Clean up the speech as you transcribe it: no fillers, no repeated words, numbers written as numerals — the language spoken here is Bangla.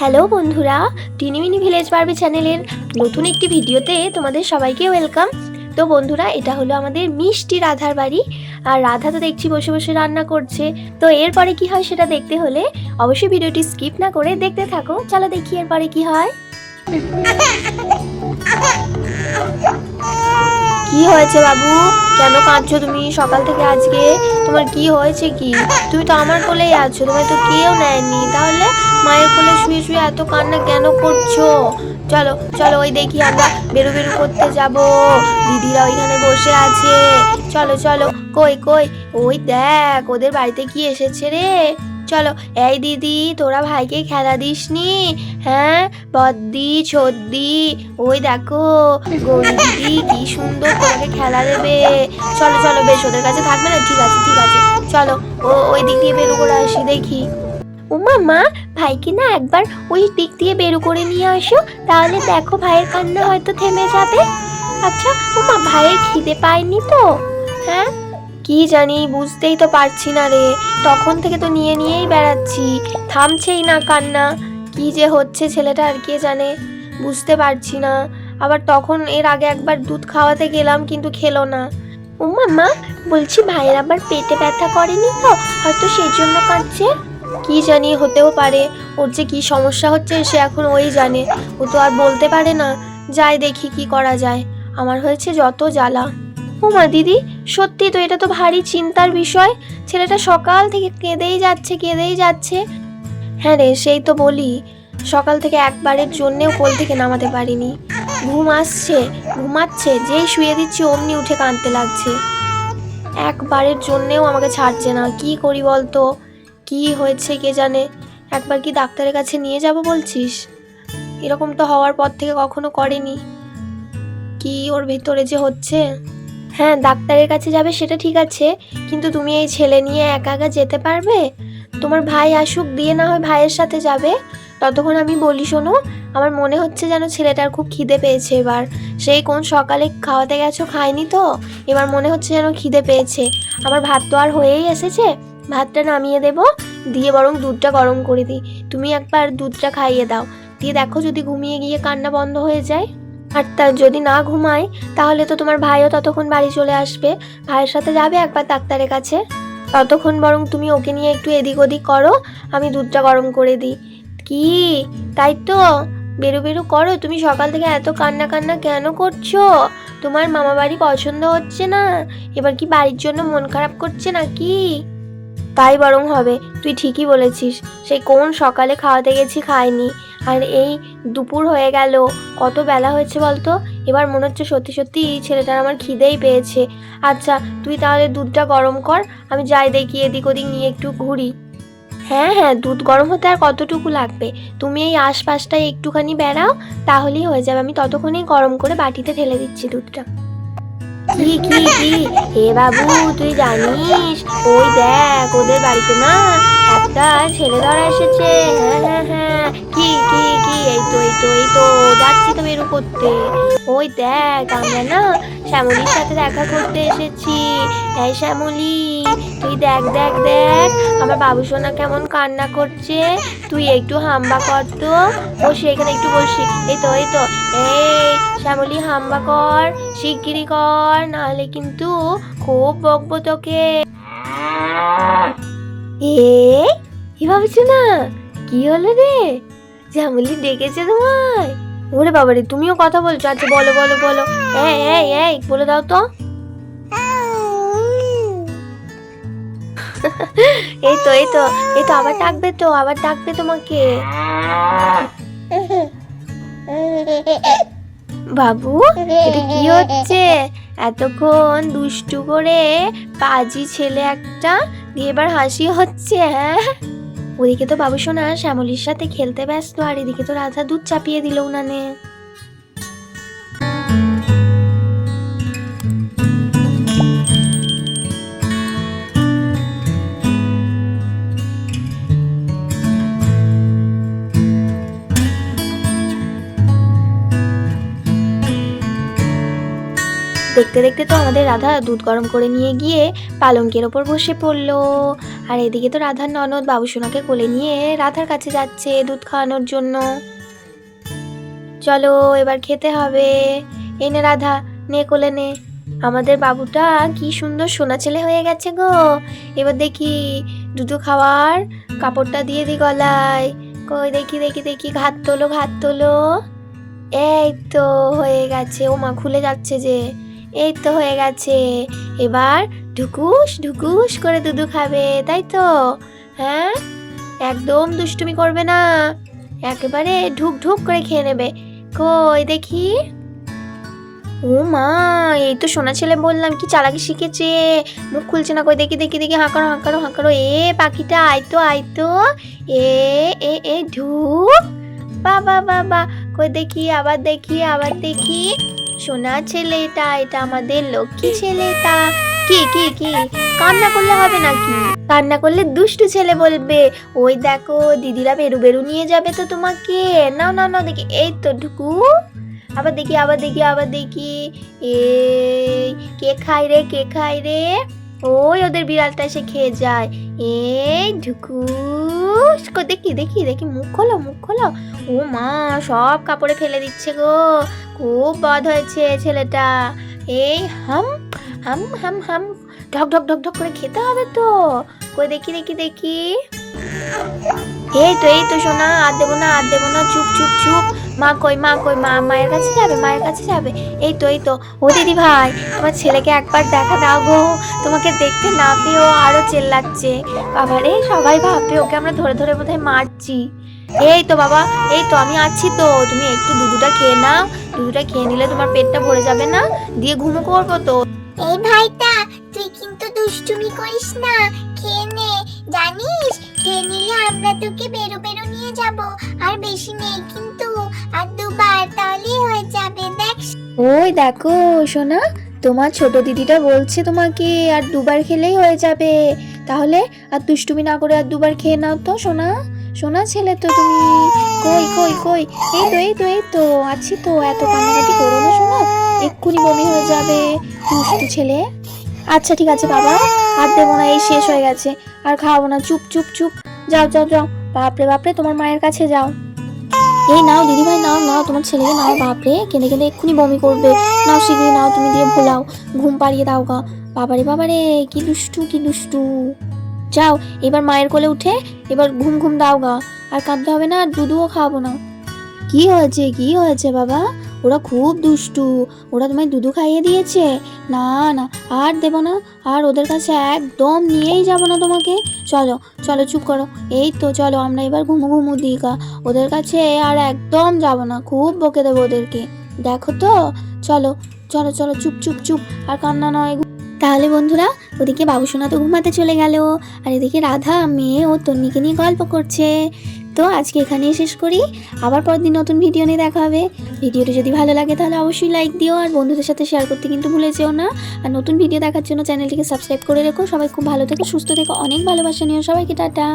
হ্যালো বন্ধুরা, টিনিমিনি ভিলেজ বারবি চ্যানেলের নতুন একটি ভিডিওতে তোমাদের সবাইকে ওয়েলকাম। তো বন্ধুরা, এটা হলো আমাদের মিষ্টি রাধার বাড়ি। আর রাধা তো দেখছি বসে বসে রান্না করছে। তো এরপরে কি হয় সেটা দেখতে হলে অবশ্যই ভিডিওটি স্কিপ না করে দেখতে থাকো। চলো দেখি এরপরে কি হয়। কি হয়েছে বাবু? কেন কাঁদছো তুমি সকাল থেকে আজকে? তোমার কি হয়েছে কি? তুমি তো আমার কোলেই আছো, তোমায় তো কেউ নেয়নি, তাহলে মায়ের কোলে শুয়ে শুয়ে এত কান্না কেন করছো? চলো চলো, ওই দেখি আমরা বেরু বেরু করতে যাব, দিদিরা ওইখানে বসে আছে। চলো চলো। কই কই? ওই দেখ ওদের বাড়িতে কি এসেছে রে। চলো। এই দিদি, তোরা ভাইকে খেলা দিসনি? হ্যাঁ বদ্দি ছদ্দি, ওই দেখো গৌরী দিদি কি সুন্দর তোমাকে খেলা দেবে। চলো চলো, বেশ ওদের কাছে থাকবে না, ঠিক আছে ঠিক আছে। চলো ওই দিক দিয়ে বেরো করে আসি দেখি। উমা মা, ভাইকে না একবার ওই দিক দিয়ে বেরো করে নিয়ে আসো, তাহলে দেখো ভাইয়ের কান্না হয়তো থেমে যাবে। আচ্ছা উমা, ভাইয়ের খিদে পায়নি তো? হ্যাঁ কি জানি, বুঝতেই তো পারছি না রে। তখন থেকে তো নিয়ে নিয়েই বেড়াচ্ছি, থামছেই না কান্না। কি যে হচ্ছে ছেলেটার কে জানে, বুঝতে পারছি না। আবার তখন এর আগে একবার দুধ খাওয়াতে গেলাম কিন্তু খেলো না। উমা মা, বলছি ভাইয়ের আবার পেটে ব্যথা করেনি তো? হয়তো সেই জন্য কাঁদছে। কি জানি, হতেও পারে। ওর যে কি সমস্যা হচ্ছে সে এখন ওই জানে, ও তো আর বলতে পারে না। যাই দেখি কি করা যায়, আমার হয়েছে যত জ্বালা। ওমা দিদি, সত্যি তো এটা তো ভারী চিন্তার বিষয়। ছেলেটা সকাল থেকে কেঁদেই যাচ্ছে কেঁদেই যাচ্ছে। হ্যাঁ রে, সেই তো বলি, সকাল থেকে একবারের জন্যেও কোল থেকে নামাতে পারিনি। ঘুম আসছে, ঘুমাচ্ছে, যেই শুয়ে দিচ্ছি অমনি উঠে কাঁদতে লাগছে। একবারের জন্যেও আমাকে ছাড়ছে না। কি করি বলতো? কি হয়েছে কে জানে। একবার কি ডাক্তারের কাছে নিয়ে যাব বলছিস? এরকম তো হওয়ার পর থেকে কখনো করেনি। কি ওর ভেতরে যে হচ্ছে। হ্যাঁ ডাক্তারের কাছে যাবে সেটা ঠিক আছে, কিন্তু তুমি এই ছেলে নিয়ে একা একা যেতে পারবে? তোমার ভাই আসুক, দিয়ে না হয় ভাইয়ের সাথে যাবে। ততক্ষণ আমি বলি শোনো, আমার মনে হচ্ছে যেন ছেলেটার খুব খিদে পেয়েছে এবার। সেই কোন সকালে খাওয়াতে গেছো, খায়নি তো, এবার মনে হচ্ছে যেন খিদে পেয়েছে। আমার ভাত তো আর হয়েই এসেছে, ভাতটা নামিয়ে দেব, দিয়ে বরং দুধটা গরম করে দিই। তুমি একবার দুধটা খাইয়ে দাও, দিয়ে দেখো যদি ঘুমিয়ে গিয়ে কান্না বন্ধ হয়ে যায়। আর তার যদি না ঘুমায়, তাহলে তো তোমার ভাইও ততক্ষণ বাড়ি চলে আসবে, ভাইয়ের সাথে যাবে একবার ডাক্তারের কাছে। ততক্ষণ বরং তুমি ওকে নিয়ে একটু এদিক ওদিক করো, আমি দুধটা গরম করে দিই। কি, তাই তো, বেরো বেরো করো। তুমি সকাল থেকে এত কান্না কান্না কেন করছো? তোমার মামা বাড়ি পছন্দ হচ্ছে না? এবার কি বাড়ির জন্য মন খারাপ করছে নাকি? তাই বরং হবে, তুই ঠিকই বলেছিস। সেই কোন সকালে খাওয়াতে গেছি, খায়নি, আর এই দুপুর হয়ে গেল, কত বেলা হয়েছে বলতো। এবার মনে হচ্ছে সত্যি সত্যি এই ছেলেটার আমার খিদেই পেয়েছে। আচ্ছা তুই তাহলে দুধটা গরম কর, আমি যাই দেখি এদিক ওদিক নিয়ে একটু ঘুরি। হ্যাঁ হ্যাঁ, দুধ গরম হতে আর কতটুকু লাগবে, তুমি এই আশপাশটায় একটুখানি বেড়াও, তাহলেই হয়ে যাবে। আমি ততক্ষণেই গরম করে বাটিতে ঢেলে দিচ্ছি দুধটা। কি কি কি, হে বাবু তুই জানিস, ওই দেখ ওদের বাড়িতে না একটা ছেলে ধরা এসেছে। হ্যাঁ হ্যাঁ হ্যাঁ, কি কি কি, এই তো এই তো এই তো যাচ্ছি তো বেরু করতে। ওই দেখ আমরা না শ্যামলীর সাথে দেখা করতে এসেছি। এই শ্যামলী, তুই দেখ দেখ দেখ আমার বাবু সোনা কেমন কান্না করছে। তুই একটু হাম্বা কর তো, বসি এখানে একটু বসি। এই তো এই তো, এই শ্যামলী হাম্বা কর, শিগগিরি কর, নাহলে কিন্তু খুব বকবো তোকে। কি ভাবছো না? কি হলো রে? শ্যামলী ডেকেছে তোমায়? ওরে বাবারে, তুমিও কথা বলছো? আচ্ছা বলো বলো বলো, এই এই এই বলে দাও তো। এই তো এই তো এই তো, আবার ডাকবে তো, আবার ডাকবে তোমাকে। বাবু, এটা কি হচ্ছে? এতক্ষণ দুষ্টু করে পাজি ছেলে একটা, দিয়ে এবার হাসি হচ্ছে? হ্যাঁ, ওদিকে তো বাবু সোনা শ্যামলীর সাথে খেলতে ব্যস্ত, আর এদিকে তো রাধা দুধ চাপিয়ে দিল উনানে। দেখতে দেখতে তো আমাদের রাধা দুধ গরম করে নিয়ে গিয়ে পালঙ্কের ওপর বসে পড়লো। আর এদিকে তো রাধার ননদ বাবুসোনাকে কোলে নিয়ে রাধার কাছে যাচ্ছে দুধ খাওয়ানোর জন্য। চলো এবার খেতে হবে, এনে রাধা নে কোলে নে। আমাদের বাবুটা কি সুন্দর সোনা ছেলে হয়ে গেছে গো। এবার দেখি দুধ খাওয়ার কাপড়টা দিয়ে দি গলায়। কই দেখি দেখি দেখি, ঘাত তোলো ঘাত তোলো। এই তো হয়ে গেছে। ও মা, খুলে যাচ্ছে যে। এই তো হয়ে গেছে। এবার ঢুকুস ঢুকুস করে দুধু খাবে, তাই তো? হ্যাঁ, একদম দুষ্টুমি করবে না, একেবারে ঢুক ঢুক করে খেয়ে নেবে। কই দেখি। ও মা, এই তো সোনা ছেলে বললাম, কি চালাকি শিখেছে। মুখ খুলছে না। কই দেখি দেখি দেখি, হাঁকারো হাঁকারো হাঁকারো। এ পাখিটা আইতো আইতো। এ এ এ ঢুক। বাবা বাবা, কই দেখি, আবার দেখি আবার দেখি। সোনা ছেলেটা, এটা আমাদের লক্ষ্মী ছেলেটা। কি কি কি, কান্না করলে হবে নাকি? কান্না করলে দুষ্টু ছেলে বলবে। ওই দেখো দিদিরা বেরু বেরু নিয়ে যাবে তো তোমাকে। নাও নাও নাও দেখি। এই তো ঢুকু। আবার দেখি আবার দেখি আবার দেখি। এই কে খায় রে, কে খায় রে? ওই ওদের বিড়ালটা এসে খেয়ে যায়। এই ঢুকুস। দেখি দেখি দেখি, মুখ খোলো মুখ খোলো। ও মা, সব কাপড়ে ফেলে দিচ্ছে গো। খুব বদ হয়েছে ছেলেটা। এই হাম হাম হাম হাম, ঢক ঢক ঢক ঢক করে খেতে হবে তো। কই দেখি দেখি দেখি। এই তো সোনা, আর দেবো না আর দেবো না, চুপ চুপ চুপ। মা কই মা কই, মা মায়ের কাছে যাবে মায়ের কাছে যাবে। এই তো। ও দিদি ভাই, তোমার ছেলেকে একবার দেখা দাও গো। তোমাকে দেখতে না পেয়ে ও আরো চেল্লাচ্ছে। বাবারে, সবাই ভাববে ওকে আমরা ধরে ধরে বোধহয় মারছি। এই তো বাবা, এই তো আমি আছি তো। তুমি একটু দুধটা খেয়ে নাও। দুধটা খেয়ে নিলে তোমার পেটটা ভরে যাবে না, দিয়ে ঘুমো করবো তো। এই ভাইটা, তুই কিন্তু দুষ্টুমি করিস না, খেয়ে নে। জানিস, খেয়ে নিলে আমরা তোকে বেরো বেরো নিয়ে যাব। আর বেশি নেই কিন্তু, আর দুবার তাহলেই হয়ে যাবে। দেখ। ওই দেখো সোনা, তোমার ছোট দিদিটা বলছে তোমাকে আর দুবার খেলেই হয়ে যাবে। তাহলে আর দুষ্টুমি না করে আর দুবার খেয়ে নাও তো সোনা। সোনা ছেলে তো তুমি। কই কই কই, এই তো আছি তো। এত কান্নাকাটি করো না সোনা, এক্ষুনি বমি হয়ে যাবে। দুষ্টু ছেলে। আচ্ছা ঠিক আছে বাবা, আর দেবো না, এই শেষ হয়ে গেছে, আর খাওয়াবো না। চুপ চুপ চুপ, যাও যাও যাও। বাপরে বাপরে, তোমার মায়ের কাছে যাও। এই নাও দিদিভাই, নাও নাও তোমার ছেলেকে নাও। বাপরে, কেঁদে কেঁদে এক্ষুনি বমি করবে। নাও শিগগিরি নাও, তুমি দিয়ে ভোলাও, ঘুম পাড়িয়ে দাও গা। বাবারে বাবারে, কি দুষ্টু কি দুষ্টু। যাও এবার মায়ের কোলে উঠে এবার ঘুম ঘুম দাও গা। আর কাঁদতে হবে না, আর দুধুও খাওয়াবো না। কি হয়েছে বাবা? ওরা খুব দুষ্টু। ওরা তোমায় দুধু খাইয়ে দিয়েছে? না না, আর দেবো না, আর ওদের কাছে একদম নিয়েই যাবো না তোমাকে। চলো চলো, চুপ করো। এই তো চলো, আমরা এবার ঘুমু দিই গা। ওদের কাছে আর একদম যাবো না, খুব বকে দেবো ওদেরকে। দেখো তো, চলো চলো চলো, চুপ চুপ চুপ, আর কান্না নয়। তাহলে বন্ধুরা, ওদিকে বাবুসোনা তো ঘুমাতে চলে গেল, আর এদিকে রাধা মেয়ে ও তন্নিকে নিয়ে গল্প করছে। তো আজকে এখানেই শেষ করি, আবার পরের দিন নতুন ভিডিও নিয়ে দেখা হবে। ভিডিওটি যদি ভালো লাগে তাহলে অবশ্যই লাইক দিও, আর বন্ধুদের সাথে শেয়ার করতে কিন্তু ভুলে যেও না। আর নতুন ভিডিও দেখার জন্য চ্যানেলটিকে সাবস্ক্রাইব করে রেখো। সবাই খুব ভালো থেকো, সুস্থ থেকো, অনেক ভালোবাসা নিও সবাইকে। টাটা।